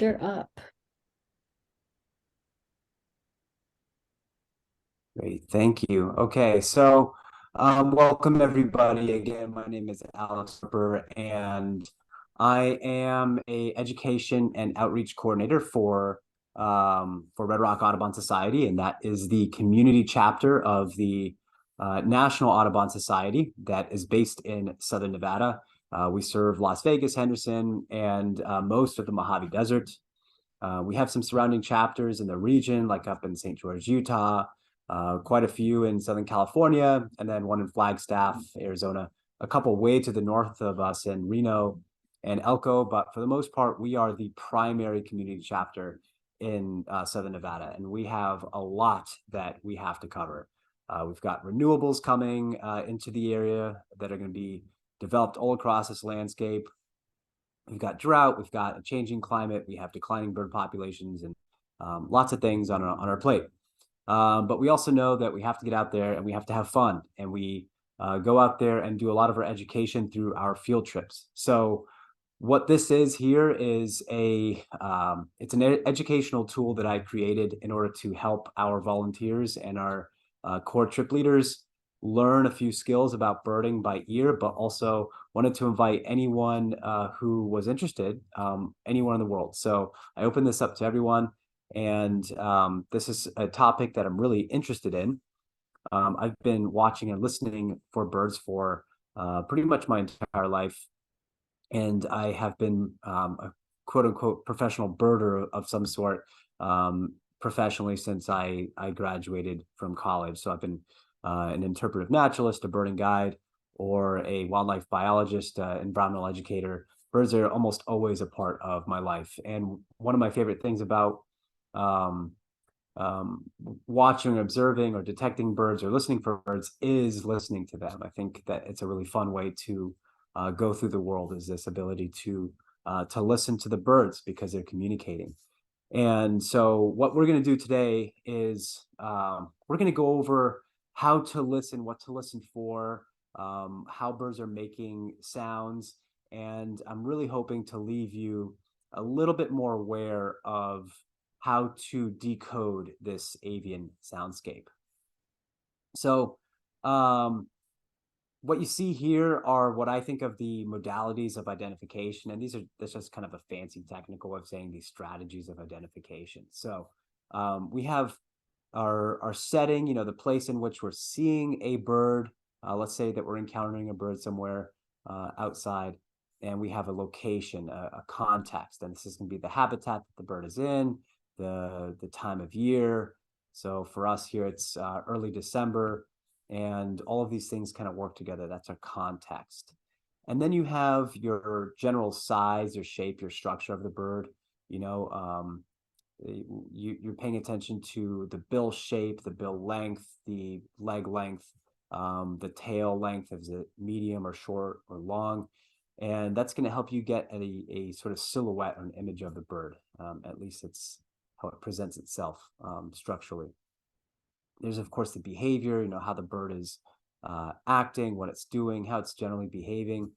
You're up. Great, thank you. Okay, so welcome everybody. Again, my name is Alex Harper, and I am a education and outreach coordinator for Red Rock Audubon Society, and that is the community chapter of the National Audubon Society that is based in Southern Nevada. We serve Las Vegas, Henderson, and most of the Mojave Desert. We have some surrounding chapters in the region, like up in St. George, Utah, quite a few in Southern California, and then one in Flagstaff, Arizona, a couple way to the north of us in Reno and Elko. But for the most part, we are the primary community chapter in Southern Nevada, and we have a lot that we have to cover. We've got renewables coming into the area that are going to be developed all across this landscape. We've got drought, we've got a changing climate, we have declining bird populations, and lots of things on our plate. But we also know that we have to get out there and we have to have fun, and we go out there and do a lot of our education through our field trips. So what this is here is it's an educational tool that I created in order to help our volunteers and our core trip leaders learn a few skills about birding by ear, but also wanted to invite anyone who was interested, anyone in the world. So I opened this up to everyone, and this is a topic that I'm really interested in. I've been watching and listening for birds for pretty much my entire life, and I have been a quote unquote professional birder of some sort professionally since I graduated from college. So I've been an interpretive naturalist, a birding guide, or a wildlife biologist, environmental educator. Birds are almost always a part of my life. And one of my favorite things about um, watching, observing, or detecting birds or listening for birds is listening to them. I think that it's a really fun way to go through the world, is this ability to listen to the birds because they're communicating. And so what we're going to do today is we're going to go over how to listen, what to listen for, how birds are making sounds. And I'm really hoping to leave you a little bit more aware of how to decode this avian soundscape. So what you see here are what I think of the modalities of identification. And that's just kind of a fancy technical way of saying these strategies of identification. So we have our setting, the place in which we're seeing a bird. Let's say that we're encountering a bird somewhere outside, and we have a location, a context, and this is going to be the habitat that the bird is in, the time of year. So for us here, it's early December, and all of these things kind of work together. That's our context. And then you have your general size, your shape, your structure of the bird. You're paying attention to the bill shape, the bill length, the leg length, the tail length, is it medium or short or long? And that's going to help you get a sort of silhouette or an image of the bird. At least it's how it presents itself structurally. There's, of course, the behavior, how the bird is acting, what it's doing, how it's generally behaving.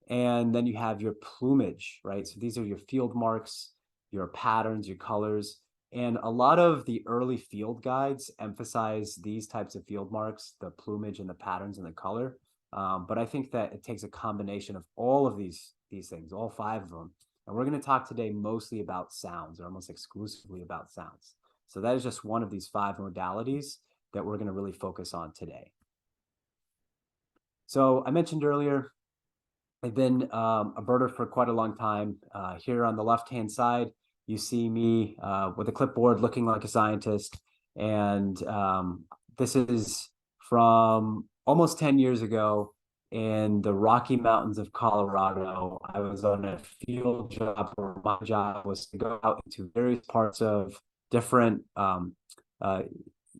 And then you have your plumage, right? So these are your field marks, your patterns, your colors. And a lot of the early field guides emphasize these types of field marks, the plumage and the patterns and the color. But I think that it takes a combination of all of these things, all five of them. And we're going to talk today mostly about sounds, or almost exclusively about sounds. So that is just one of these five modalities that we're going to really focus on today. So I mentioned earlier, I've been a birder for quite a long time. Here on the left-hand side, you see me with a clipboard looking like a scientist. And this is from almost 10 years ago in the Rocky Mountains of Colorado. I was on a field job where my job was to go out into various parts of different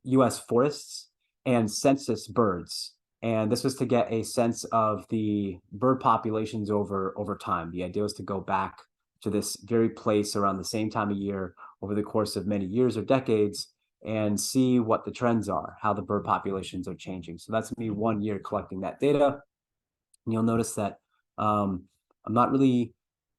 U.S. forests and census birds. And this was to get a sense of the bird populations over time. The idea was to go back to this very place around the same time of year over the course of many years or decades and see what the trends are, how the bird populations are changing. So that's me 1 year collecting that data. And you'll notice that I'm not really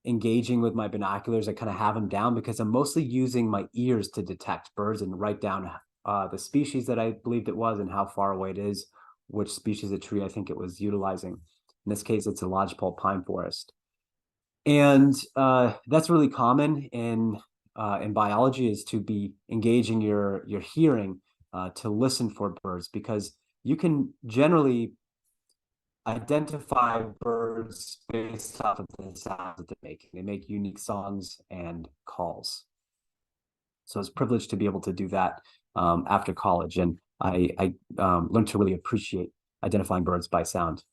engaging with my binoculars, I kind of have them down because I'm mostly using my ears to detect birds and write down the species that I believed it was and how far away it is, which species of tree I think it was utilizing. In this case, it's a lodgepole pine forest. And that's really common in biology, is to be engaging your hearing to listen for birds, because you can generally identify birds based off of the sounds that they're making. They make unique songs and calls. So I was privileged to be able to do that after college, and I learned to really appreciate identifying birds by sound.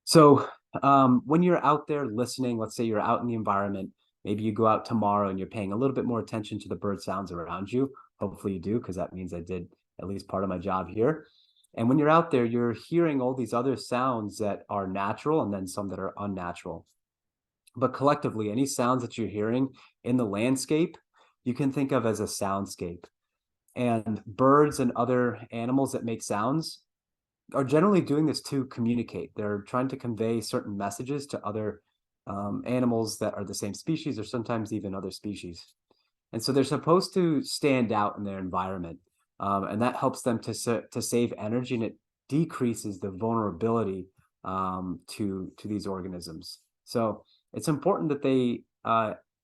So when you're out there listening, let's say you're out in the environment, maybe you go out tomorrow and you're paying a little bit more attention to the bird sounds around you. Hopefully you do, because that means I did at least part of my job here. And when you're out there, you're hearing all these other sounds that are natural and then some that are unnatural. But collectively, any sounds that you're hearing in the landscape, you can think of as a soundscape. And birds and other animals that make sounds are generally doing this to communicate. They're trying to convey certain messages to other animals that are the same species, or sometimes even other species. And so they're supposed to stand out in their environment. And that helps them to save energy, and it decreases the vulnerability to these organisms. So it's important that they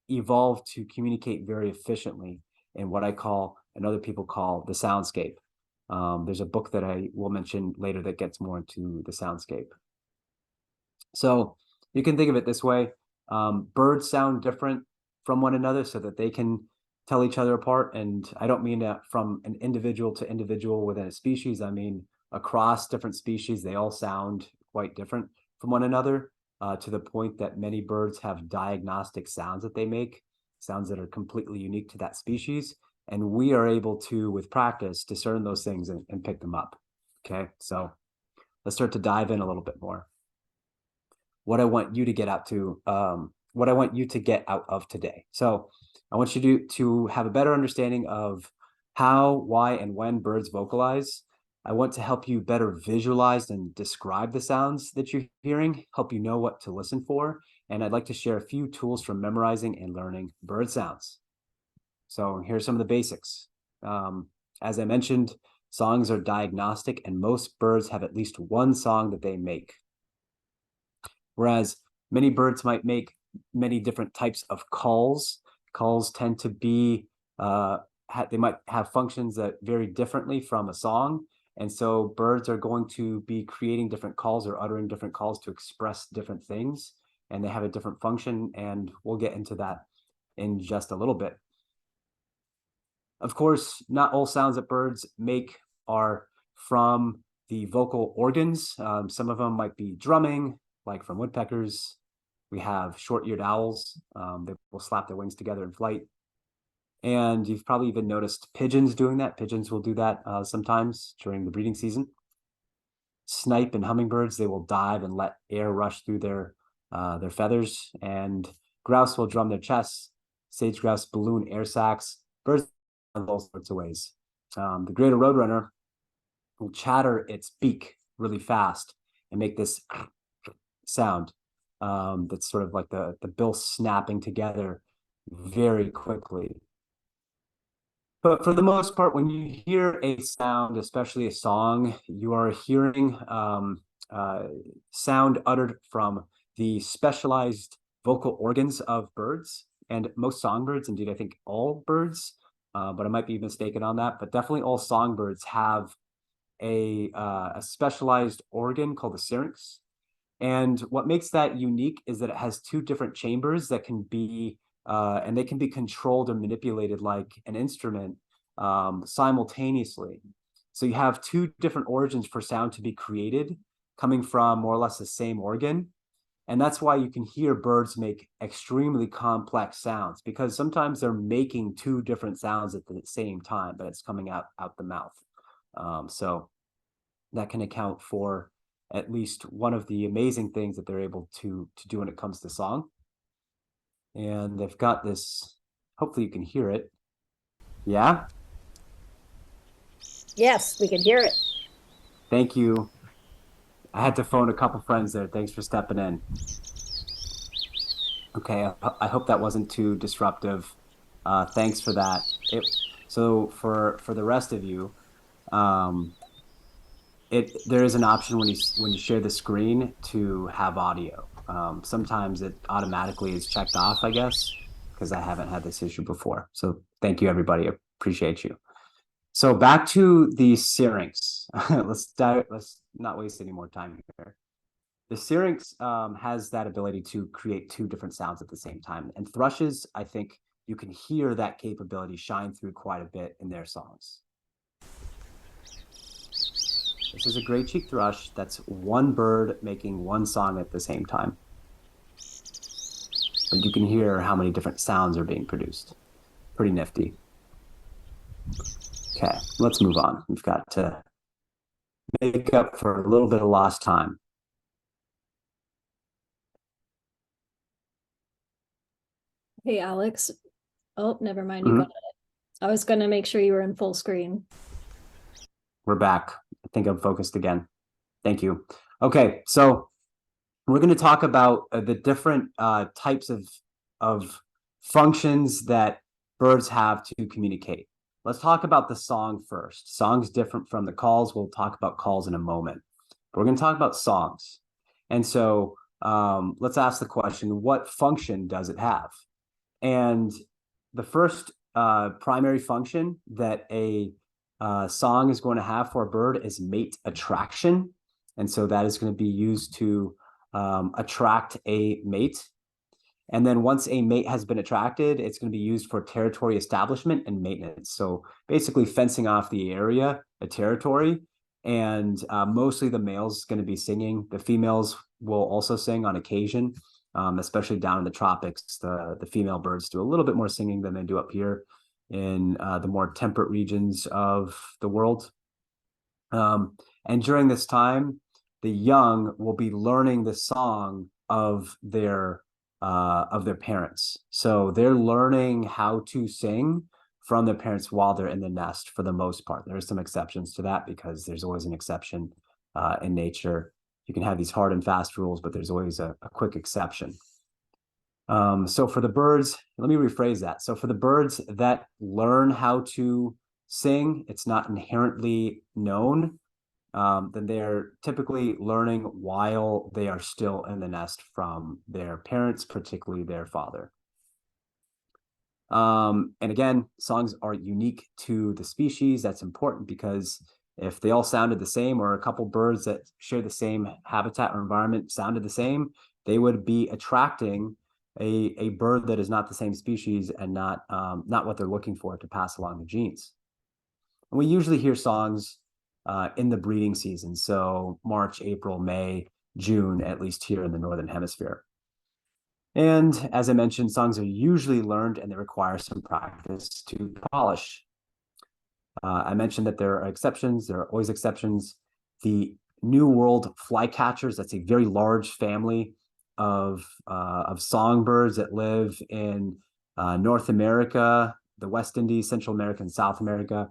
evolve to communicate very efficiently in what I call, and other people call, the soundscape. There's a book that I will mention later that gets more into the soundscape. So you can think of it this way. Birds sound different from one another so that they can tell each other apart. And I don't mean that from an individual to individual within a species. I mean across different species, they all sound quite different from one another, to the point that many birds have diagnostic sounds that they make, sounds that are completely unique to that species. And we are able to, with practice, discern those things and pick them up. Okay, so let's start to dive in a little bit more. What I want you to get out to, what I want you to get out of today. So I want you to have a better understanding of how, why, and when birds vocalize. I want to help you better visualize and describe the sounds that you're hearing, help you know what to listen for. And I'd like to share a few tools for memorizing and learning bird sounds. So here's some of the basics. As I mentioned, songs are diagnostic, and most birds have at least one song that they make. Whereas many birds might make many different types of calls. Calls tend to be, they might have functions that vary differently from a song. And so birds are going to be creating different calls or uttering different calls to express different things. And they have a different function, and we'll get into that in just a little bit. Of course, not all sounds that birds make are from the vocal organs. Some of them might be drumming, like from woodpeckers. We have short-eared owls. They will slap their wings together in flight. And you've probably even noticed pigeons doing that. Pigeons will do that sometimes during the breeding season. Snipe and hummingbirds, they will dive and let air rush through their feathers. And grouse will drum their chests. Sage grouse balloon air sacs. Birds in all sorts of ways. The greater roadrunner will chatter its beak really fast and make this sound that's sort of like the bill snapping together very quickly. But for the most part, when you hear a sound, especially a song, you are hearing sound uttered from the specialized vocal organs of birds. And most songbirds, indeed, I think all birds, but I might be mistaken on that, but definitely all songbirds have a specialized organ called the syrinx. And what makes that unique is that it has two different chambers that can be, and they can be controlled or manipulated like an instrument simultaneously. So you have two different origins for sound to be created, coming from more or less the same organ. And that's why you can hear birds make extremely complex sounds, because sometimes they're making two different sounds at the same time, but it's coming out the mouth. So that can account for at least one of the amazing things that they're able to do when it comes to song. And they've got this, hopefully you can hear it. Yeah? Yes, we can hear it. Thank you. I had to phone a couple friends there. Thanks for stepping in. Okay, I hope that wasn't too disruptive. Thanks for that. So for the rest of you, um, there is an option when you share the screen to have audio. Sometimes it automatically is checked off, I guess, because I haven't had this issue before. So thank you, everybody. I appreciate you. So back to the syrinx. Let's not waste any more time here. The syrinx has that ability to create two different sounds at the same time. And thrushes, I think you can hear that capability shine through quite a bit in their songs. This is a gray cheek thrush. That's one bird making one song at the same time. But you can hear how many different sounds are being produced. Pretty nifty. Okay, let's move on. We've got to make up for a little bit of lost time. Hey, Alex. Oh, never mind. You got Mhm. it. I was going to make sure you were in full screen. We're back. I think I'm focused again. Thank you. Okay, so we're going to talk about the different types of functions that birds have to communicate. Let's talk about the song first. Song's different from the calls. We'll talk about calls in a moment. But we're going to talk about songs. And so let's ask the question, what function does it have? And the first primary function that a song is going to have for a bird is mate attraction. And so that is going to be used to attract a mate. And then once a mate has been attracted, it's going to be used for territory establishment and maintenance. So basically fencing off the area, a territory. And mostly the male's going to be singing. The females will also sing on occasion, especially down in the tropics. The female birds do a little bit more singing than they do up here in the more temperate regions of the world. And during this time, the young will be learning the song of their parents. So they're learning how to sing from their parents while they're in the nest for the most part. There are some exceptions to that because there's always an exception in nature. You can have these hard and fast rules, but there's always a quick exception. So for the birds, let me rephrase that. So for the birds that learn how to sing, it's not inherently known, then they're typically learning while they are still in the nest from their parents, particularly their father. And again, songs are unique to the species. That's important because if they all sounded the same, or a couple birds that share the same habitat or environment sounded the same, they would be attracting a bird that is not the same species and not what they're looking for to pass along the genes. And we usually hear songs in the breeding season, so March, April, May, June, at least here in the Northern Hemisphere. And as I mentioned, songs are usually learned and they require some practice to polish. I mentioned that there are exceptions. There are always exceptions. The New World flycatchers, that's a very large family of songbirds that live in North America, the West Indies, Central America, and South America.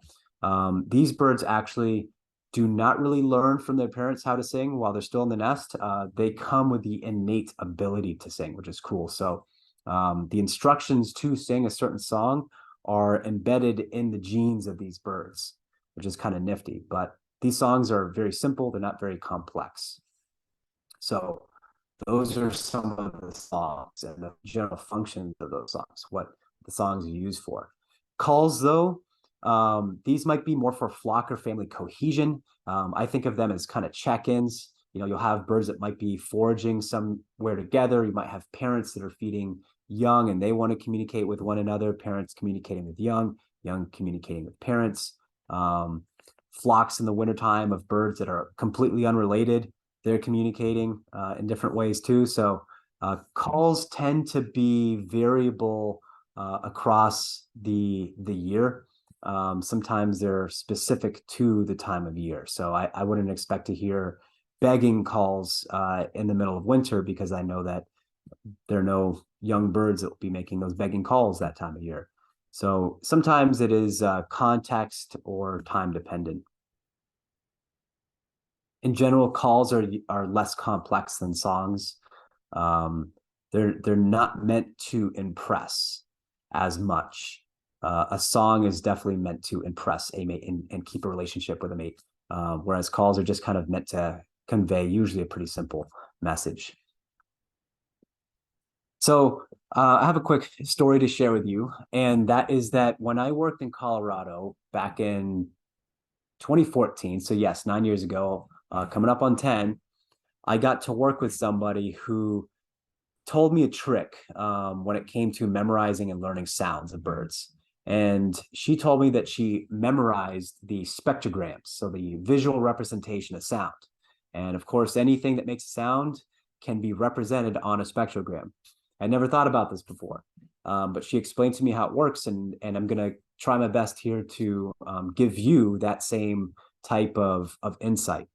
These birds actually do not really learn from their parents how to sing while they're still in the nest. They come with the innate ability to sing, which is cool. So the instructions to sing a certain song are embedded in the genes of these birds, which is kind of nifty. But these songs are very simple. They're not very complex. So those are some of the songs and the general functions of those songs, what the songs are used for. Calls, though, these might be more for flock or family cohesion. I think of them as kind of check-ins. You know, you'll have birds that might be foraging somewhere together. You might have parents that are feeding young and they want to communicate with one another, parents communicating with young, young communicating with parents. Flocks in the wintertime of birds that are completely unrelated, they're communicating in different ways too. So calls tend to be variable across the year. Sometimes they're specific to the time of year. So I wouldn't expect to hear begging calls in the middle of winter because I know that there are no young birds that will be making those begging calls that time of year. So sometimes it is context or time dependent. In general, calls are less complex than songs. they're not meant to impress as much. A song is definitely meant to impress a mate and keep a relationship with a mate, whereas calls are just kind of meant to convey usually a pretty simple message. So I have a quick story to share with you, and that is that when I worked in Colorado back in 2014, so yes, 9 years ago, coming up on 10, I got to work with somebody who told me a trick when it came to memorizing and learning sounds of birds. And she told me that she memorized the spectrograms, so the visual representation of sound. And of course, anything that makes a sound can be represented on a spectrogram. I never thought about this before, but she explained to me how it works, and I'm going to try my best here to give you that same type of insight.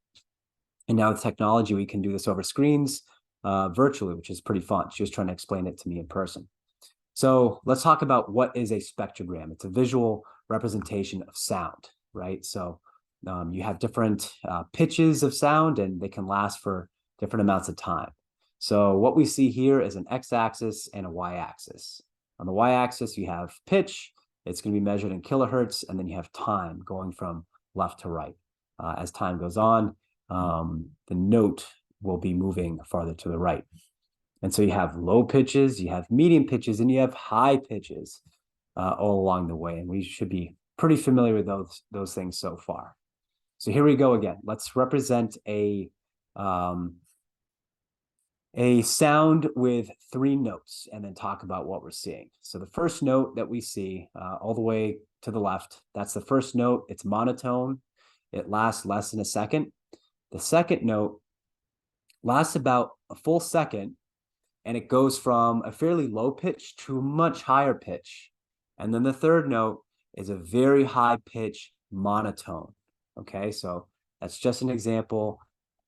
And now with technology, we can do this over screens virtually, which is pretty fun. She was trying to explain it to me in person. So let's talk about what is a spectrogram. It's a visual representation of sound, right? So you have different pitches of sound, and they can last for different amounts of time. So what we see here is an x-axis and a y-axis. On the y-axis, you have pitch. It's going to be measured in kilohertz, and then you have time going from left to right. As time goes on, the note will be moving farther to the right. And so you have low pitches, you have medium pitches, and you have high pitches all along the way. And we should be pretty familiar with those things so far. So here we go again. Let's represent a sound with 3 notes and then talk about what we're seeing. So the first note that we see all the way to the left, that's the first note. It's monotone. It lasts less than a second. The second note lasts about a full second, and it goes from a fairly low pitch to a much higher pitch. And then the third note is a very high pitch monotone. Okay, so that's just an example.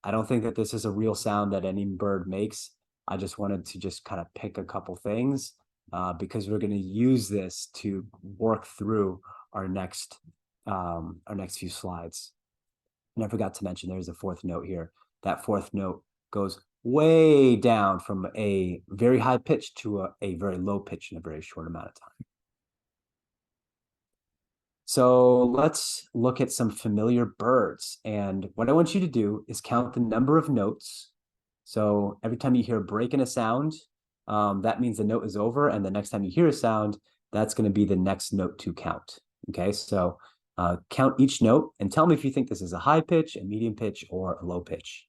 I don't think that this is a real sound that any bird makes. I just wanted to just kind of pick a couple things because we're going to use this to work through our next few slides. And I forgot to mention there's a fourth note here. That fourth note goes way down from a very high pitch to a very low pitch in a very short amount of time. So let's look at some familiar birds. And what I want you to do is count the number of notes. So every time you hear a break in a sound, that means the note is over. And the next time you hear a sound, that's going to be the next note to count. Okay, so count each note and tell me if you think this is a high pitch, a medium pitch, or a low pitch.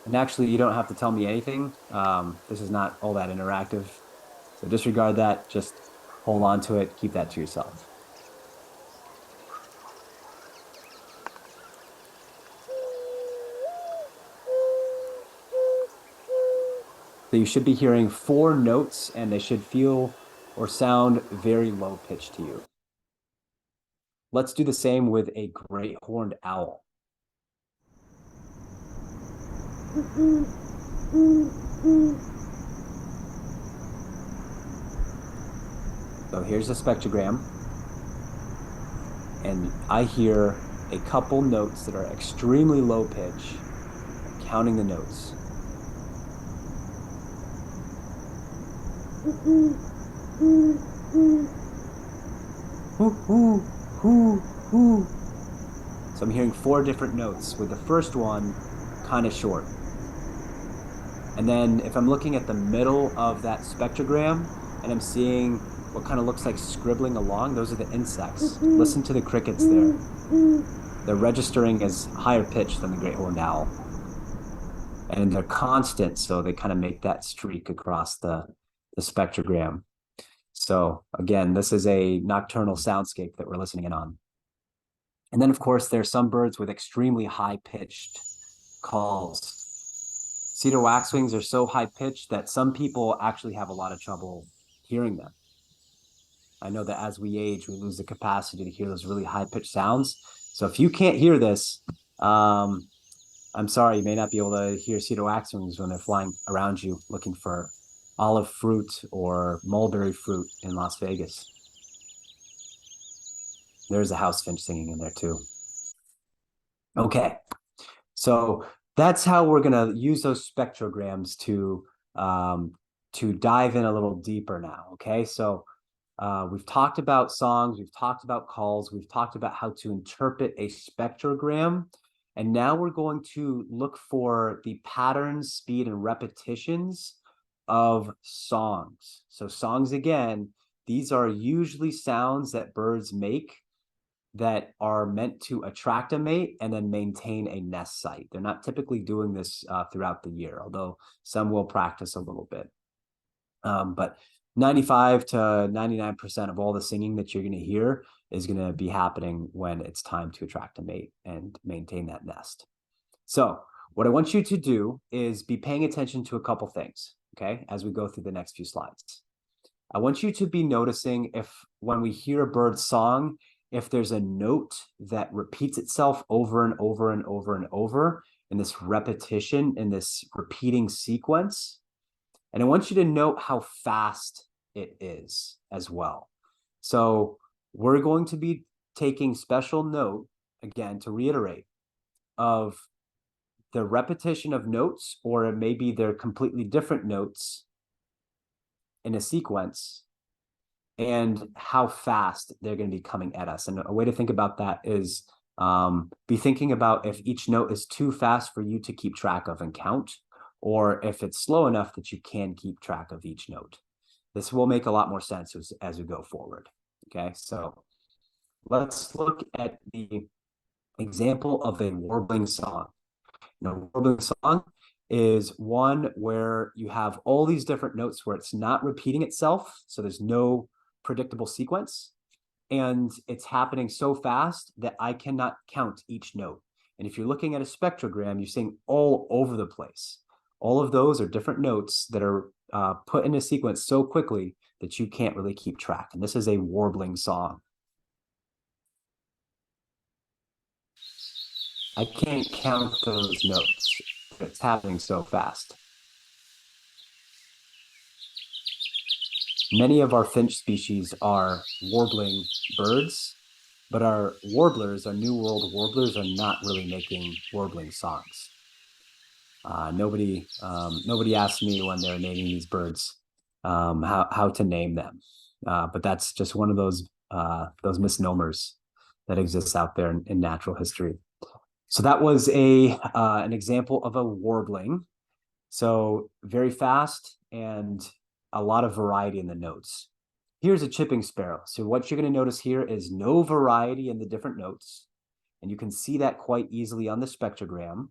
And actually, you don't have to tell me anything. This is not all that interactive. So disregard that. Just hold on to it. Keep that to yourself. So you should be hearing 4 notes, and they should feel or sound very low pitched to you. Let's do the same with a great horned owl. So here's a spectrogram, and I hear a couple notes that are extremely low pitch. Counting the notes. So I'm hearing 4 different notes, with the first one kind of short. And then if I'm looking at the middle of that spectrogram and I'm seeing what kind of looks like scribbling along, those are the insects. Listen to the crickets there. They're registering as higher pitch than the great horned owl. And they're constant, so they kind of make that streak across the spectrogram. So again, this is a nocturnal soundscape that we're listening in on. And then, of course, there's some birds with extremely high-pitched calls. Cedar waxwings are so high-pitched that some people actually have a lot of trouble hearing them. I know that as we age, we lose the capacity to hear those really high-pitched sounds. So if you can't hear this, I'm sorry, you may not be able to hear cedar waxwings when they're flying around you looking for olive fruit or mulberry fruit in Las Vegas. There's a house finch singing in there too. Okay, so that's how we're gonna use those spectrograms to dive in a little deeper now. Okay, so we've talked about songs, we've talked about calls, we've talked about how to interpret a spectrogram, and now we're going to look for the patterns, speed, and repetitions of songs. So songs, again, these are usually sounds that birds make that are meant to attract a mate and then maintain a nest site. They're not typically doing this throughout the year, although some will practice a little bit. But 95 to 99% of all the singing that you're going to hear is going to be happening when it's time to attract a mate and maintain that nest. So what I want you to do is be paying attention to a couple things, okay, as we go through the next few slides. I want you to be noticing if when we hear a bird song, if there's a note that repeats itself over and over and over and over in this repetition, in this repeating sequence. And I want you to note how fast it is as well. So we're going to be taking special note, again, to reiterate, of the repetition of notes, or maybe they're completely different notes in a sequence, and how fast they're going to be coming at us. And a way to think about that is be thinking about if each note is too fast for you to keep track of and count, or if it's slow enough that you can keep track of each note. This will make a lot more sense as we go forward. Okay, so let's look at the example of a warbling song. Warbling song is one where you have all these different notes where it's not repeating itself, so there's no predictable sequence, and it's happening so fast that I cannot count each note. And if you're looking at a spectrogram, you're seeing all over the place. All of those are different notes that are put in a sequence so quickly that you can't really keep track. And this is a warbling song. I can't count those notes. It's happening so fast. Many of our finch species are warbling birds, but our warblers, our New World warblers, are not really making warbling songs. Nobody asked me when they're naming these birds how to name them, but that's just one of those misnomers that exists out there in natural history. So that was an example of a warbling. So very fast and a lot of variety in the notes. Here's a chipping sparrow. So what you're going to notice here is no variety in the different notes. And you can see that quite easily on the spectrogram.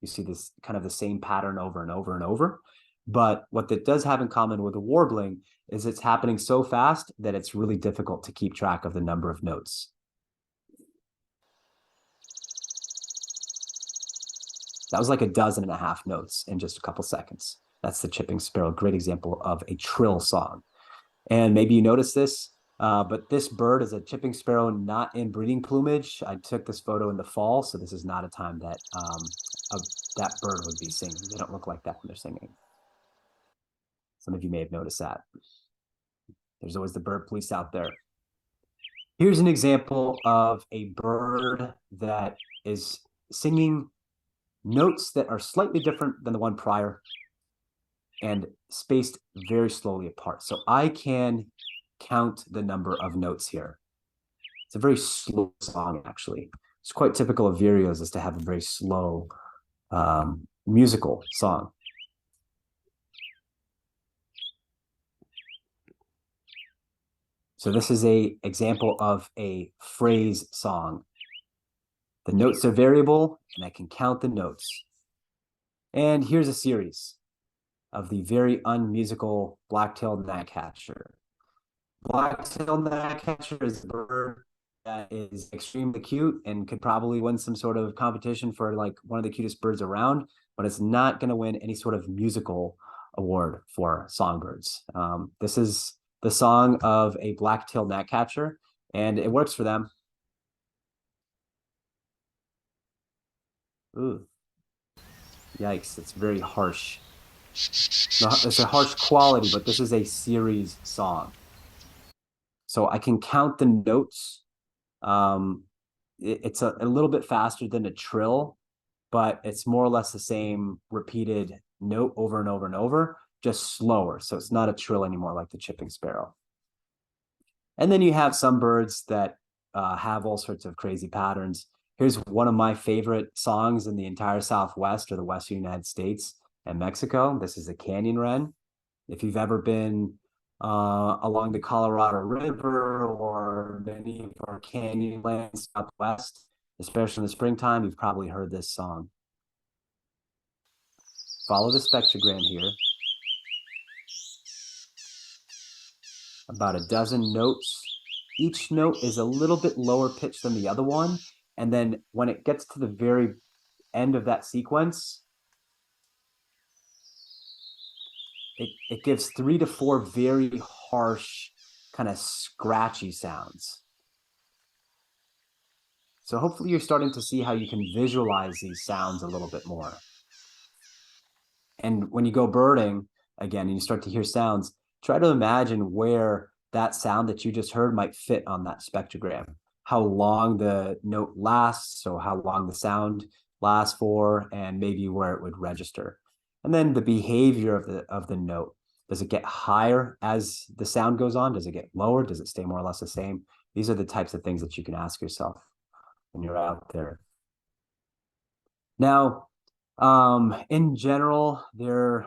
You see this kind of the same pattern over and over and over. But what that does have in common with the warbling is it's happening so fast that it's really difficult to keep track of the number of notes. That was like 12.5 notes in just a couple seconds. That's the chipping sparrow, great example of a trill song. And maybe you noticed this, but this bird is a chipping sparrow, not in breeding plumage. I took this photo in the fall, so this is not a time that that bird would be singing. They don't look like that when they're singing. Some of you may have noticed that. There's always the bird police out there. Here's an example of a bird that is singing notes that are slightly different than the one prior and spaced very slowly apart. So I can count the number of notes here. It's a very slow song, actually. It's quite typical of vireos is to have a very slow musical song. So this is an example of a phrase song. The notes are variable, and I can count the notes. And here's a series of the very unmusical black-tailed gnatcatcher. Black-tailed gnatcatcher is a bird that is extremely cute and could probably win some sort of competition for like one of the cutest birds around, but it's not going to win any sort of musical award for songbirds. This is the song of a black-tailed gnatcatcher, and it works for them. Ooh, yikes, it's very harsh. No, it's a harsh quality, but this is a series song. So I can count the notes it's a little bit faster than a trill, but it's more or less the same repeated note over and over and over, just slower. So it's not a trill anymore like the chipping sparrow. And then you have some birds that have all sorts of crazy patterns. Here's one of my favorite songs in the entire Southwest or the Western United States and Mexico. This is a canyon wren. If you've ever been along the Colorado River or many of our canyon lands Southwest, especially in the springtime, you've probably heard this song. Follow the spectrogram here. About a dozen notes. Each note is a little bit lower pitched than the other one. And then when it gets to the very end of that sequence, it gives 3 to 4 very harsh, kind of scratchy sounds. So hopefully you're starting to see how you can visualize these sounds a little bit more. And when you go birding, again, and you start to hear sounds, try to imagine where that sound that you just heard might fit on that spectrogram, how long the note lasts, so how long the sound lasts for, and maybe where it would register. And then the behavior of the note. Does it get higher as the sound goes on? Does it get lower? Does it stay more or less the same? These are the types of things that you can ask yourself when you're out there. Now, in general, there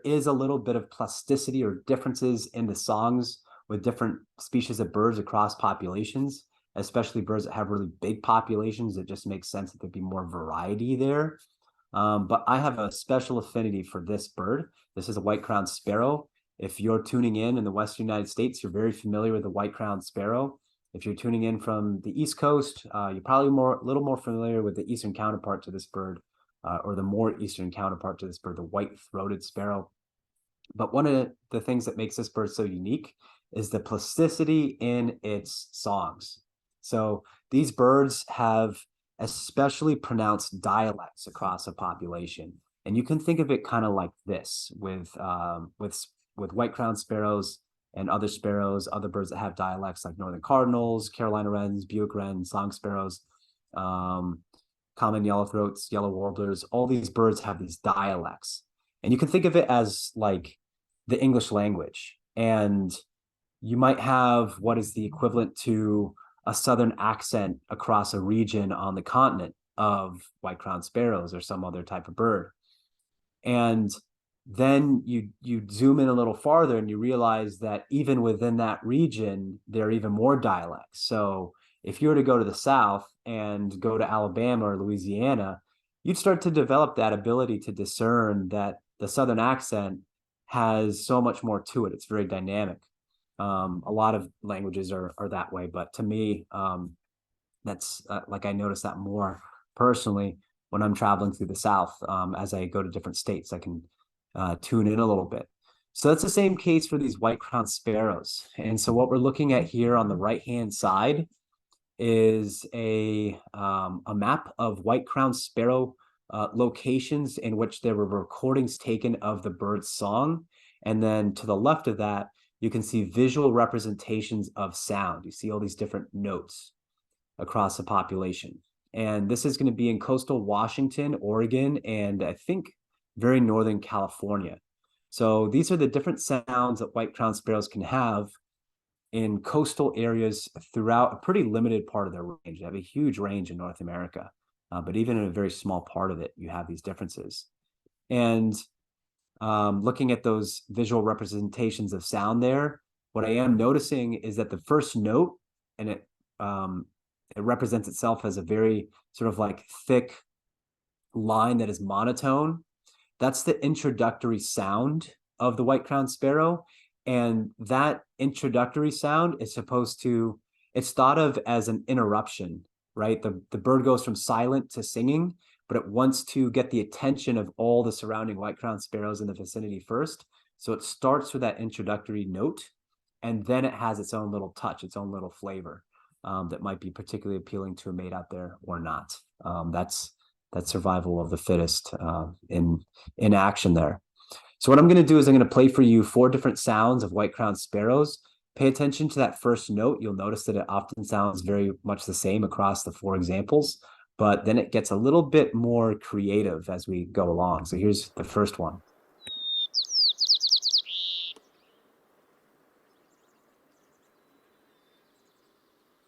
is a little bit of plasticity or differences in the songs with different species of birds across populations, especially birds that have really big populations. It just makes sense that there'd be more variety there. But I have a special affinity for this bird. This is a white-crowned sparrow. If you're tuning in the Western United States, you're very familiar with the white-crowned sparrow. If you're tuning in from the East Coast, you're probably a little more familiar with the eastern counterpart to this bird, or the more eastern counterpart to this bird, the white-throated sparrow. But one of the things that makes this bird so unique is the plasticity in its songs. So these birds have especially pronounced dialects across a population. And you can think of it kind of like this with white-crowned sparrows and other sparrows, other birds that have dialects like northern cardinals, Carolina wrens, Buick wrens, song sparrows, common yellowthroats, yellow warblers. All these birds have these dialects. And you can think of it as like the English language. And you might have what is the equivalent to a southern accent across a region on the continent of white-crowned sparrows or some other type of bird. And then you zoom in a little farther and you realize that even within that region, there are even more dialects. So if you were to go to the South and go to Alabama or Louisiana, you'd start to develop that ability to discern that the southern accent has so much more to it. It's very dynamic. A lot of languages are that way, but to me, that's like I notice that more personally when I'm traveling through the South. As I go to different states, I can tune in a little bit. So that's the same case for these white-crowned sparrows. And so what we're looking at here on the right-hand side is a map of white-crowned sparrow locations in which there were recordings taken of the bird's song. And then to the left of that, you can see visual representations of sound. You see all these different notes across the population. And this is going to be in coastal Washington, Oregon, and I think very northern California. So these are the different sounds that white-crowned sparrows can have in coastal areas throughout a pretty limited part of their range. They have a huge range in North America, but even in a very small part of it, you have these differences. And looking at those visual representations of sound there, what I am noticing is that the first note, and it represents itself as a very sort of like thick line that is monotone. That's the introductory sound of the white-crowned sparrow. And that introductory sound is supposed to, it's thought of as an interruption, right? The bird goes from silent to singing, but it wants to get the attention of all the surrounding white-crowned sparrows in the vicinity first. So it starts with that introductory note, and then it has its own little touch, its own little flavor that might be particularly appealing to a mate out there or not. That's survival of the fittest in action there. So what I'm going to do is I'm going to play for you 4 different sounds of white-crowned sparrows. pay attention to that first note. You'll notice that it often sounds very much the same across the 4 examples, but then it gets a little bit more creative as we go along. So here's the first one.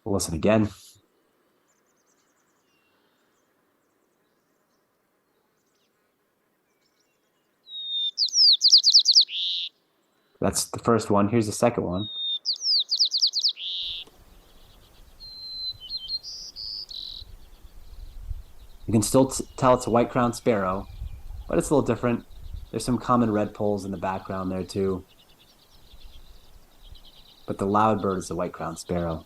We'll listen again. That's the first one. Here's the second one. You can still tell it's a white-crowned sparrow, but it's a little different. There's some common redpolls in the background there too. But the loud bird is the white-crowned sparrow.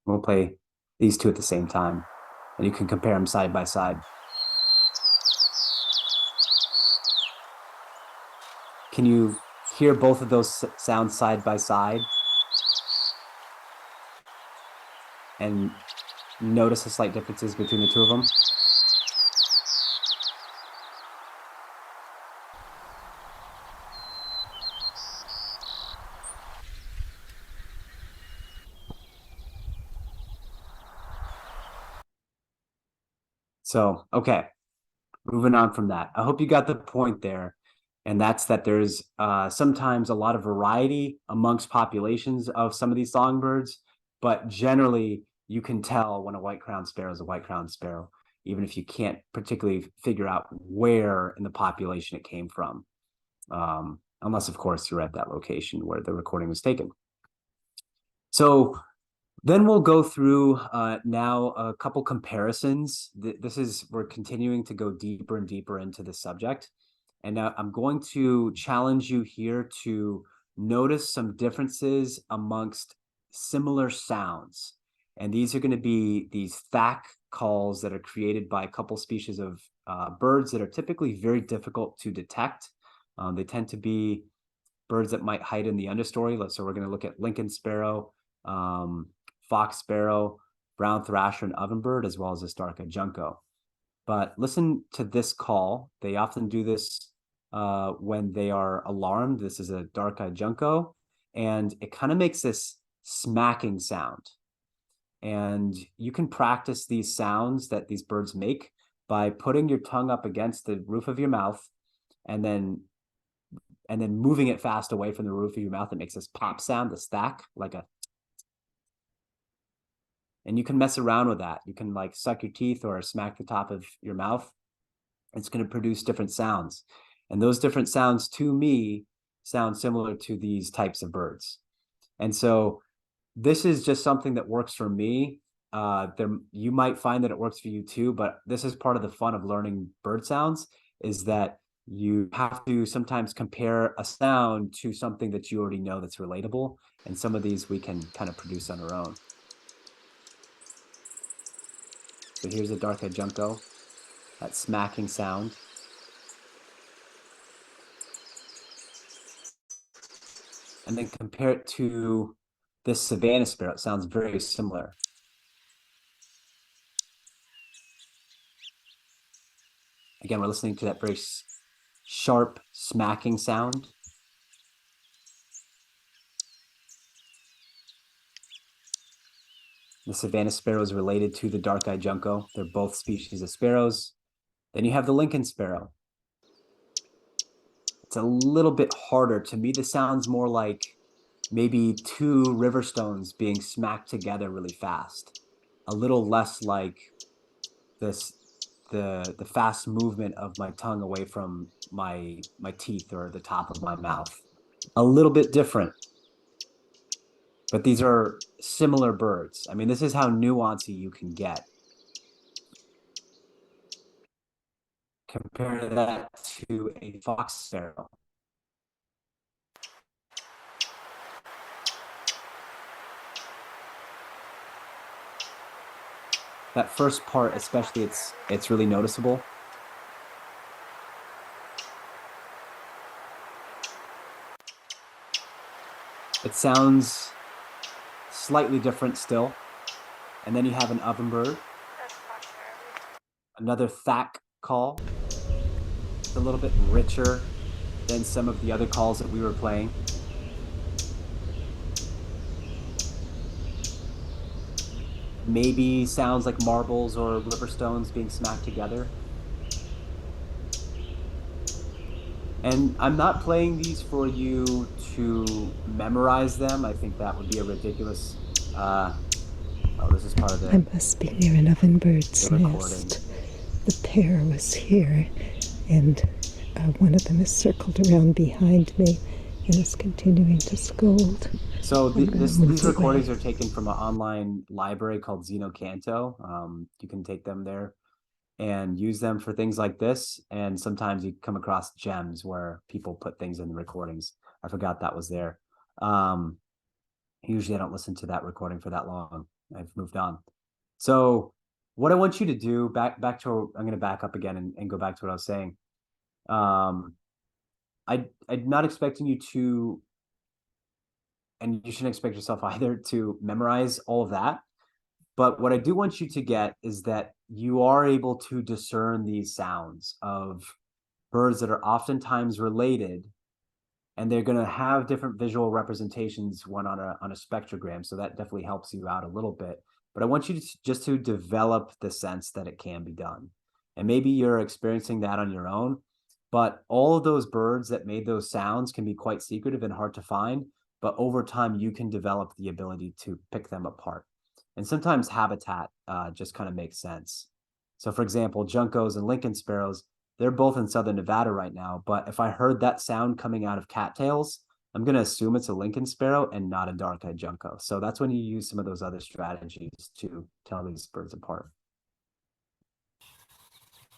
We'll play these two at the same time, and you can compare them side by side. Can you hear both of those sounds side by side? And notice the slight differences between the two of them? So, okay, moving on from that. I hope you got the point there. And that's that there's sometimes a lot of variety amongst populations of some of these songbirds, but generally you can tell when a white-crowned sparrow is a white-crowned sparrow, even if you can't particularly figure out where in the population it came from, unless, of course, you're at that location where the recording was taken. So then we'll go through now a couple comparisons. We're continuing to go deeper and deeper into the subject. And now I'm going to challenge you here to notice some differences amongst similar sounds. And these are going to be these thack calls that are created by a couple species of birds that are typically very difficult to detect. They tend to be birds that might hide in the understory. So we're going to look at Lincoln sparrow, fox sparrow, brown thrasher, and ovenbird, as well as this dark-eyed junco. But listen to this call. They often do this when they are alarmed. This is a dark-eyed junco, and it kind of makes this smacking sound. And you can practice these sounds that these birds make by putting your tongue up against the roof of your mouth and then moving it fast away from the roof of your mouth. It makes this pop sound, this thack, and you can mess around with that. You can like suck your teeth or smack the top of your mouth. It's going to produce different sounds. And those different sounds, to me, sound similar to these types of birds. And so this is just something that works for me. You might find that it works for you too, but this is part of the fun of learning bird sounds, is that you have to sometimes compare a sound to something that you already know that's relatable. And some of these we can kind of produce on our own. So here's a dark-eyed junco, that smacking sound. And then compare it to this Savannah sparrow. It sounds very similar. Again, we're listening to that very sharp smacking sound. The Savannah sparrow is related to the dark-eyed junco. They're both species of sparrows. Then you have the Lincoln sparrow. It's a little bit harder. To me, this sounds more like maybe two river stones being smacked together really fast. A little less like the fast movement of my tongue away from my teeth or the top of my mouth. A little bit different. But these are similar birds. I mean, this is how nuancy you can get. Compare that to a fox sparrow. That first part, especially, it's really noticeable. It sounds slightly different still. And then you have an ovenbird, another thack call. It's a little bit richer than some of the other calls that we were playing. Maybe sounds like marbles or river stones being smacked together. And I'm not playing these for you to memorize them. I think that would be a ridiculous. Oh, this is part of I must be near an ovenbird's the recording. nest. The pair was here, and one of them is circled around behind me and is continuing to scold. So these recordings are taken from an online library called Xenocanto. You can take them there and use them for things like this. And sometimes you come across gems where people put things in the recordings. I forgot that was there. Usually I don't listen to that recording for that long. I've moved on. So what I want you to do, back to, I'm going to back up again and go back to what I was saying. I'm not expecting you to, and you shouldn't expect yourself either, to memorize all of that. But what I do want you to get is that you are able to discern these sounds of birds that are oftentimes related, and they're going to have different visual representations, one on a spectrogram. So that definitely helps you out a little bit. But I want you to just to develop the sense that it can be done. And maybe you're experiencing that on your own, but all of those birds that made those sounds can be quite secretive and hard to find. But over time, you can develop the ability to pick them apart. And sometimes habitat just kind of makes sense. So for example, juncos and Lincoln sparrows, they're both in southern Nevada right now, but if I heard that sound coming out of cattails, I'm going to assume it's a Lincoln sparrow and not a dark-eyed junco. So that's when you use some of those other strategies to tell these birds apart.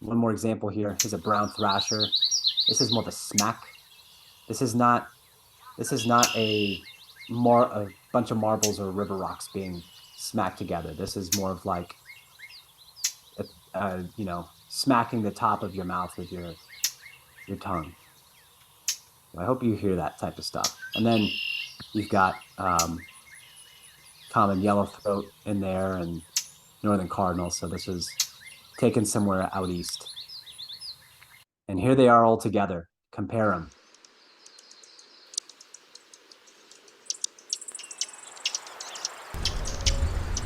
One more example here is a brown thrasher. This is more of a smack. This is not a bunch of marbles or river rocks being smacked together. This is more of like smacking the top of your mouth with your tongue. I hope you hear that type of stuff. And then you've got common yellowthroat in there and northern cardinal. So this is taken somewhere out east. And here they are all together. Compare them.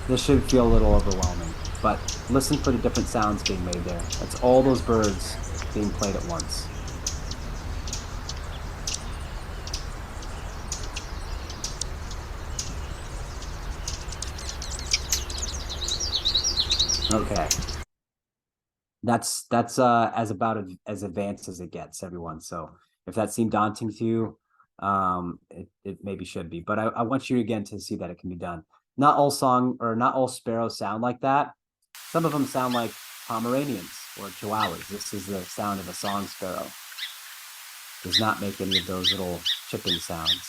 This should feel a little overwhelming, but listen for the different sounds being made there. That's all those birds being played at once. Okay. That's as about as advanced as it gets, everyone. So if that seemed daunting to you, it maybe should be. But I want you again to see that it can be done. Not all sparrows sound like that. Some of them sound like Pomeranians or Chihuahuas. This is the sound of a song sparrow. Does not make any of those little chipping sounds.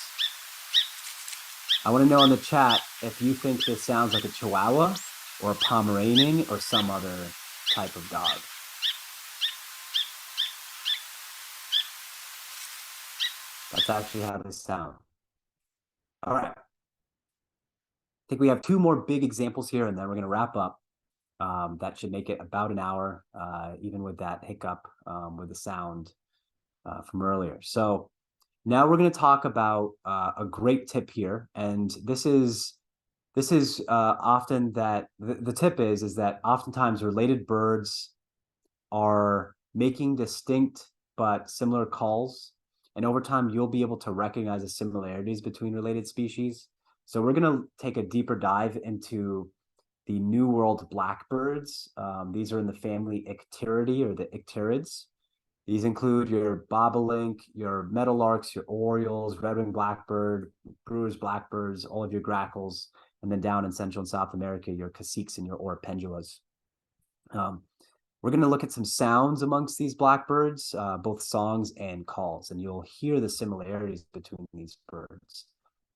I want to know in the chat if you think this sounds like a Chihuahua or a Pomeranian or some other type of dog. That's actually how they sound. All right. I think we have two more big examples here, and then we're going to wrap up. That should make it about an hour, even with that hiccup with the sound from earlier. So now we're going to talk about a great tip here, and this is often that the tip is that oftentimes related birds are making distinct but similar calls, and over time you'll be able to recognize the similarities between related species. So we're going to take a deeper dive into the New World blackbirds. These are in the family Icteridae, or the Icterids. These include your bobolink, your meadowlarks, your orioles, red-winged blackbird, brewer's blackbirds, all of your grackles, and then down in Central and South America, your caciques and your oropendulas. We're going to look at some sounds amongst these blackbirds, both songs and calls, and you'll hear the similarities between these birds.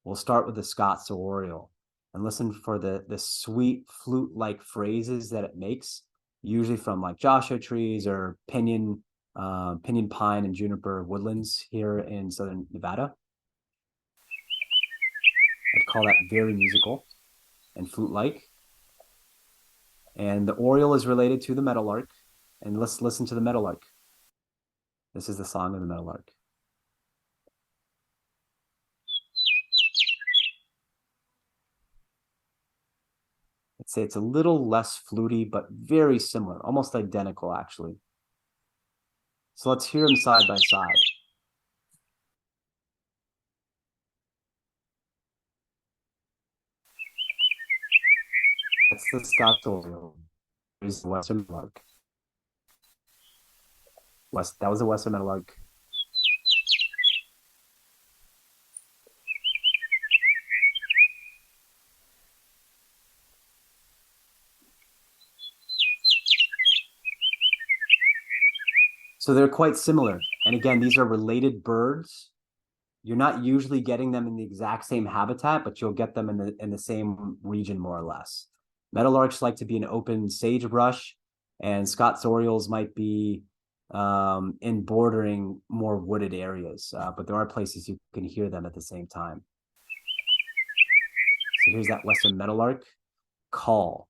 We'll start with the Scots oriole and listen for the sweet flute-like phrases that it makes, usually from like Joshua trees or pinyon pine and juniper woodlands here in southern Nevada. I'd call that very musical and flute-like. And the oriole is related to the meadowlark. And let's listen to the meadowlark. This is the song of the meadowlark. I'd say it's a little less fluty, but very similar, almost identical, actually. So let's hear them side by side. That's the Scots oriole. Here's the western meadowlark. That was the western meadowlark. So they're quite similar. And again, these are related birds. You're not usually getting them in the exact same habitat, but you'll get them in the same region, more or less. Meadowlarks like to be in open sagebrush, and Scots orioles might be in bordering more wooded areas, but there are places you can hear them at the same time. So here's that western meadowlark call.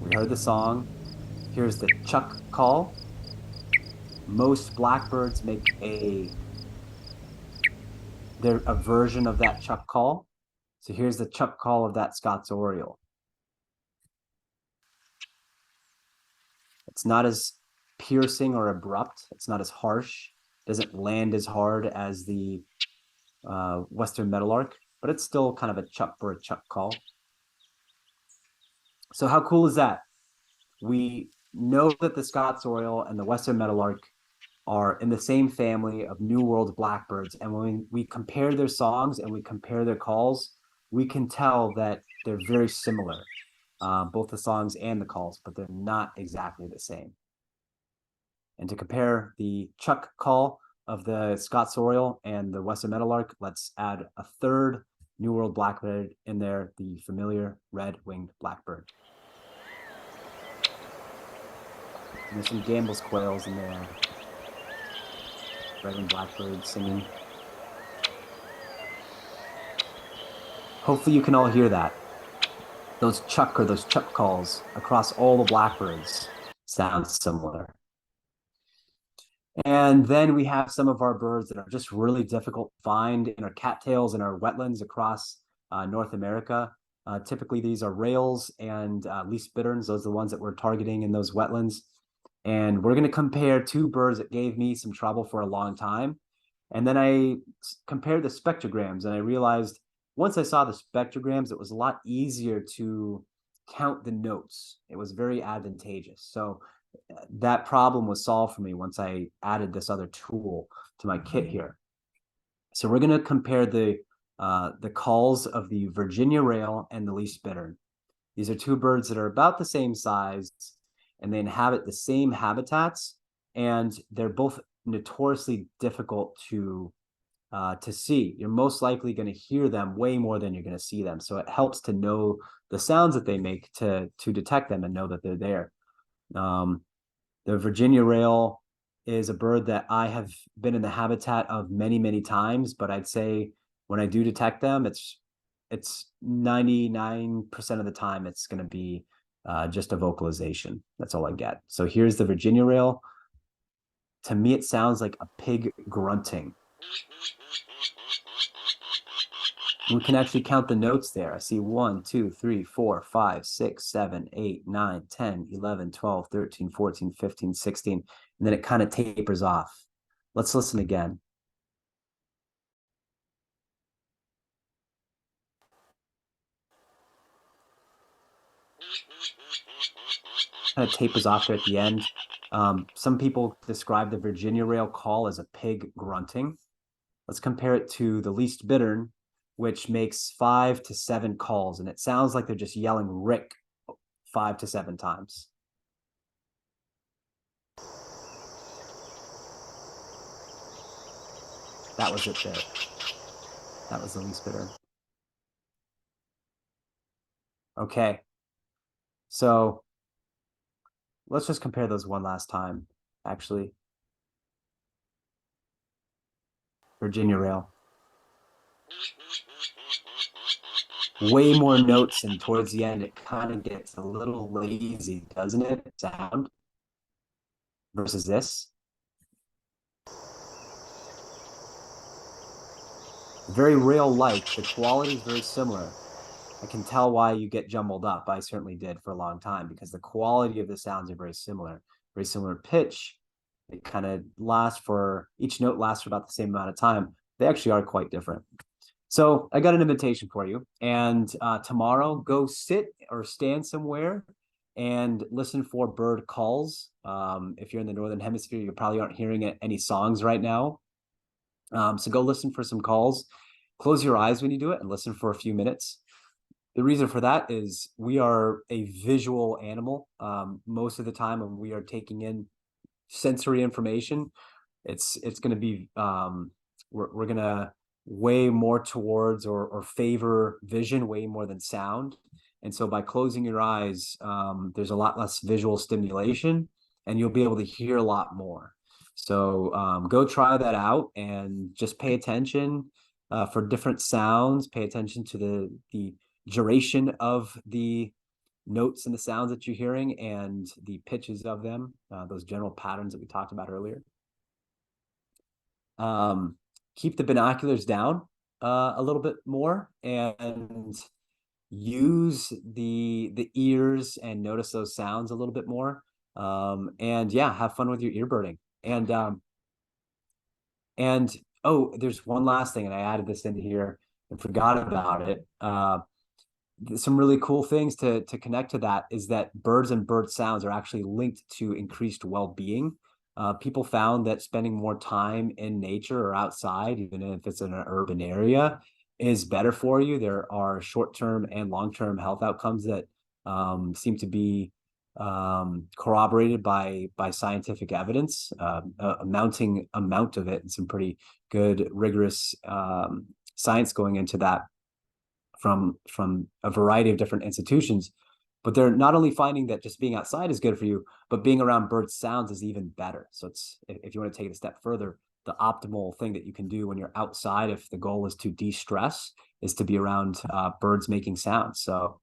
We heard the song. Here's the chuck call. Most blackbirds make they're a version of that chuck call. So here's the chuck call of that Scots oriole. It's not as piercing or abrupt. It's not as harsh. Doesn't land as hard as the western meadowlark, but it's still kind of a chuck for a chuck call. So how cool is that? We know that the Scots oriole and the western meadowlark are in the same family of New World blackbirds. And when we compare their songs and we compare their calls, we can tell that they're very similar, both the songs and the calls, but they're not exactly the same. And to compare the chuck call of the Scots oriole and the western meadowlark, let's add a third New World blackbird in there, the familiar red-winged blackbird. And there's some Gambel's quails in there. Red-winged blackbird singing. Hopefully you can all hear that. Those chuck calls across all the blackbirds sound similar. And then we have some of our birds that are just really difficult to find in our cattails and our wetlands across North America. Typically, these are rails and least bitterns. Those are the ones that we're targeting in those wetlands. And we're going to compare two birds that gave me some trouble for a long time. And then I compared the spectrograms, and I realized once I saw the spectrograms, it was a lot easier to count the notes. It was very advantageous. So that problem was solved for me once I added this other tool to my kit here. So we're going to compare the calls of the Virginia rail and the least bittern. These are two birds that are about the same size, and they inhabit the same habitats, and they're both notoriously difficult to see. You're most likely going to hear them way more than you're going to see them. So it helps to know the sounds that they make to detect them and know that they're there. The Virginia rail is a bird that I have been in the habitat of many, many times, but I'd say when I do detect them, it's 99% of the time it's going to be just a vocalization. That's all I get. So here's the Virginia rail. To me, it sounds like a pig grunting. We can actually count the notes there. I see 1, 2, 3, 4, 5, 6, 7, 8, 9, 10, 11, 12, 13, 14, 15, 16, and then it kind of tapers off. Let's listen again. Kind of tapers off there at the end. Some people describe the Virginia rail call as a pig grunting. Let's compare it to the least bittern, which makes 5 to 7 calls, and it sounds like they're just yelling Rick 5 to 7 times. That was it there. That was the least bittern. Okay. So let's just compare those one last time, actually. Virginia rail. Way more notes, and towards the end, it kind of gets a little lazy, doesn't it? Sound versus this. Very real-like. The quality is very similar. I can tell why you get jumbled up. I certainly did for a long time because the quality of the sounds are very similar pitch. It kind of each note lasts for about the same amount of time. They actually are quite different. So I got an invitation for you. And tomorrow, go sit or stand somewhere and listen for bird calls. If you're in the Northern Hemisphere, you probably aren't hearing any songs right now. So go listen for some calls. Close your eyes when you do it and listen for a few minutes. The reason for that is we are a visual animal. Most of the time when we are taking in sensory information, it's going to be, we're going to weigh more towards or favor vision way more than sound. And so by closing your eyes, there's a lot less visual stimulation and you'll be able to hear a lot more. So go try that out and just pay attention for different sounds. Pay attention to the duration of the notes and the sounds that you're hearing and the pitches of them, those general patterns that we talked about earlier. Keep the binoculars down a little bit more and use the ears and notice those sounds a little bit more. And yeah, have fun with your ear birding. And oh, there's one last thing, and I added this into here and forgot about it. Some really cool things to connect to that is that birds and bird sounds are actually linked to increased well-being. People found that spending more time in nature or outside, even if it's in an urban area, is better for you. There are short-term and long-term health outcomes that seem to be corroborated by scientific evidence, a mounting amount of it, and some pretty good rigorous science going into that from a variety of different institutions. But they're not only finding that just being outside is good for you, but being around bird sounds is even better. So it's, if you want to take it a step further, the optimal thing that you can do when you're outside, if the goal is to de-stress, is to be around birds making sounds. So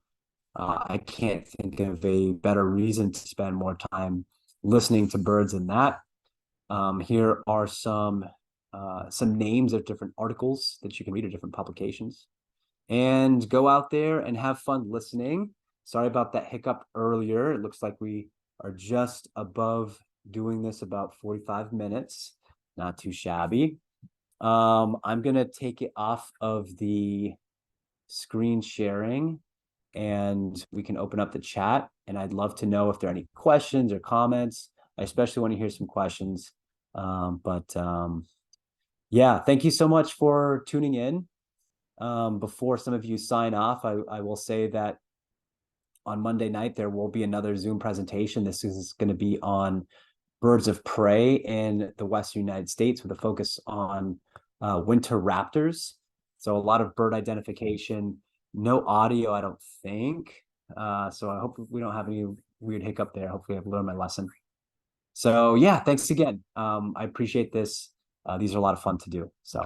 I can't think of a better reason to spend more time listening to birds than that. Here are some names of different articles that you can read, or different publications. And go out there and have fun listening. Sorry about that hiccup earlier. It looks like we are just above doing this about 45 minutes. Not too shabby. I'm going to take it off of the screen sharing and we can open up the chat. And I'd love to know if there are any questions or comments. I especially want to hear some questions. Yeah, thank you so much for tuning in. Before some of you sign off, I will say that on Monday night, there will be another Zoom presentation. This is going to be on birds of prey in the Western United States with a focus on winter raptors. So a lot of bird identification, no audio, I don't think. So I hope we don't have any weird hiccup there. Hopefully I've learned my lesson. So yeah, thanks again. I appreciate this. These are a lot of fun to do. So